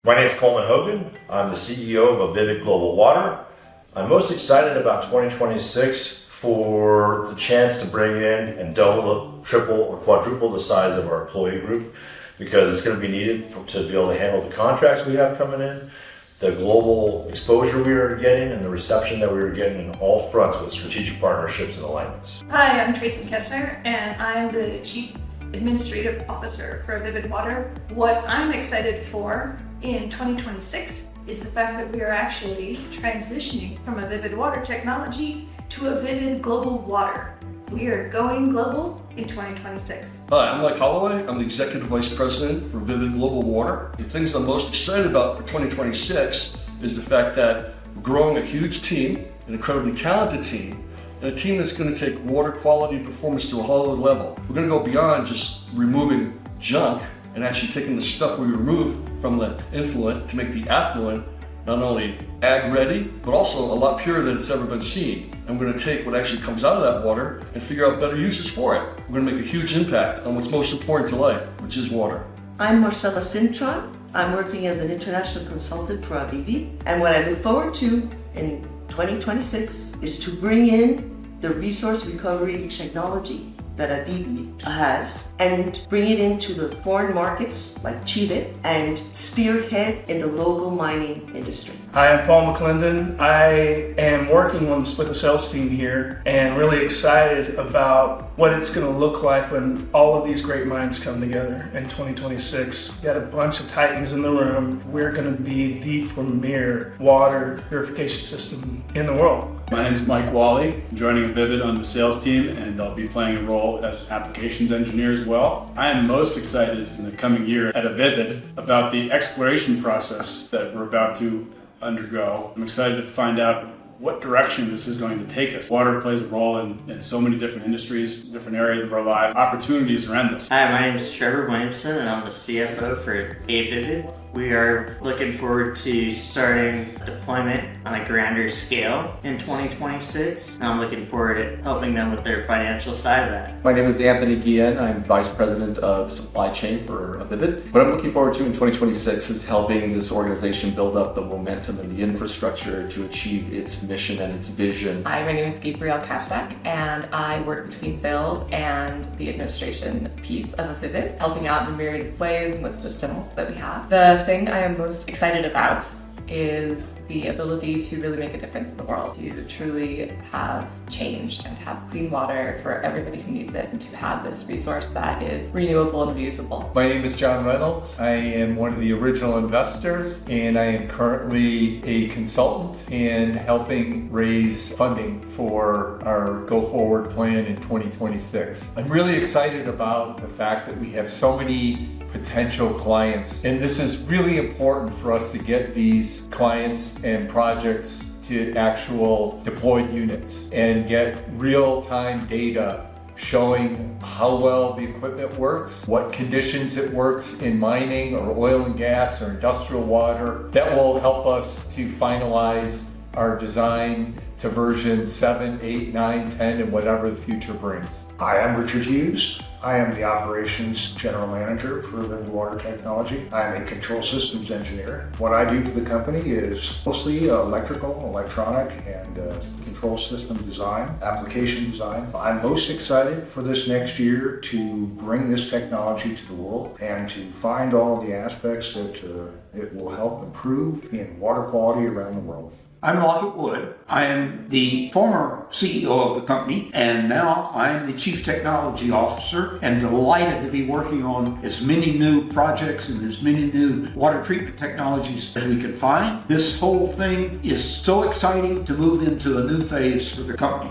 My name is Coleman Hogan. I'm the CEO of Avivid Global Water. I'm most excited about 2026 for the chance to bring in and double, triple, or quadruple the size of our employee group, because it's going to be needed to be able to handle the contracts we have coming in, the global exposure we are getting, and the reception that we are getting in all fronts with strategic partnerships and alignments. Hi, I'm Tracy Kessner, and I'm the Chief Administrative Officer for Avivid Water. What I'm excited for in 2026 is the fact that we are actually transitioning from Avivid Water technology to Avivid Global Water. We are going global in 2026. Hi, I'm Holloway. I'm the Executive Vice President for Avivid Global Water. The things I'm most excited about for 2026 is the fact that we're growing a huge team, an incredibly talented team, and a team that's going to take water quality and performance to a whole other level. We're going to go beyond just removing junk and actually taking the stuff we remove from the influent to make the affluent not only ag ready, but also a lot purer than it's ever been seen. And we're going to take what actually comes out of that water and figure out better uses for it. We're going to make a huge impact on what's most important to life, which is water. I'm Marcela Cintron. I'm working as an international consultant for Avivid. And what I look forward to in 2026 is to bring in the resource recovery technology that Avivid has and bring it into the foreign markets like Chile and spearhead in the local mining industry. Hi, I'm Paul McClendon. I am working on with the sales team here and really excited about what it's going to look like when all of these great minds come together in 2026. We've got a bunch of titans in the room. We're going to be the premier water purification system in the world. My name is Mike Whalley. I'm joining Avivid on the sales team, and I'll be playing a role as an applications engineer as well. I am most excited in the coming year at Avivid about the exploration process that we're about to undergo. I'm excited to find out what direction this is going to take us. Water plays a role in so many different industries, different areas of our life. Opportunities are endless. Hi, my name is Trevor Williamson, and I'm the CFO for Avivid. We are looking forward to starting deployment on a grander scale in 2026. And I'm looking forward to helping them with their financial side of that. My name is Anthony Guillen. I'm Vice President of Supply Chain for Avivid. What I'm looking forward to in 2026 is helping this organization build up the momentum and the infrastructure to achieve its mission and its vision. Hi, my name is Gabrielle Kapsak, and I work between sales and the administration piece of Avivid, helping out in myriad ways and with systems that we have. The thing I am most excited about is the ability to really make a difference in the world, to truly have change and have clean water for everybody who needs it, and to have this resource that is renewable and reusable. My name is John Reynolds. I am one of the original investors, and I am currently a consultant and helping raise funding for our go-forward plan in 2026. I'm really excited about the fact that we have so many potential clients, and this is really important for us to get these clients and projects to actual deployed units and get real-time data showing how well the equipment works, what conditions it works in mining or oil and gas or industrial water. That will help us to finalize our design to version 7, 8, 9, 10, and whatever the future brings. Hi, I'm Richard Hugues. I am the Operations General Manager for Avivid Water Technology. I'm a Control Systems Engineer. What I do for the company is mostly electrical, electronic, and control system design, application design. I'm most excited for this next year to bring this technology to the world and to find all the aspects that it will help improve in water quality around the world. I'm Lockett. I am the former CEO of the company, and now I am the Chief Technology Officer, and delighted to be working on as many new projects and as many new water treatment technologies as we can find. This whole thing is so exciting to move into a new phase for the company.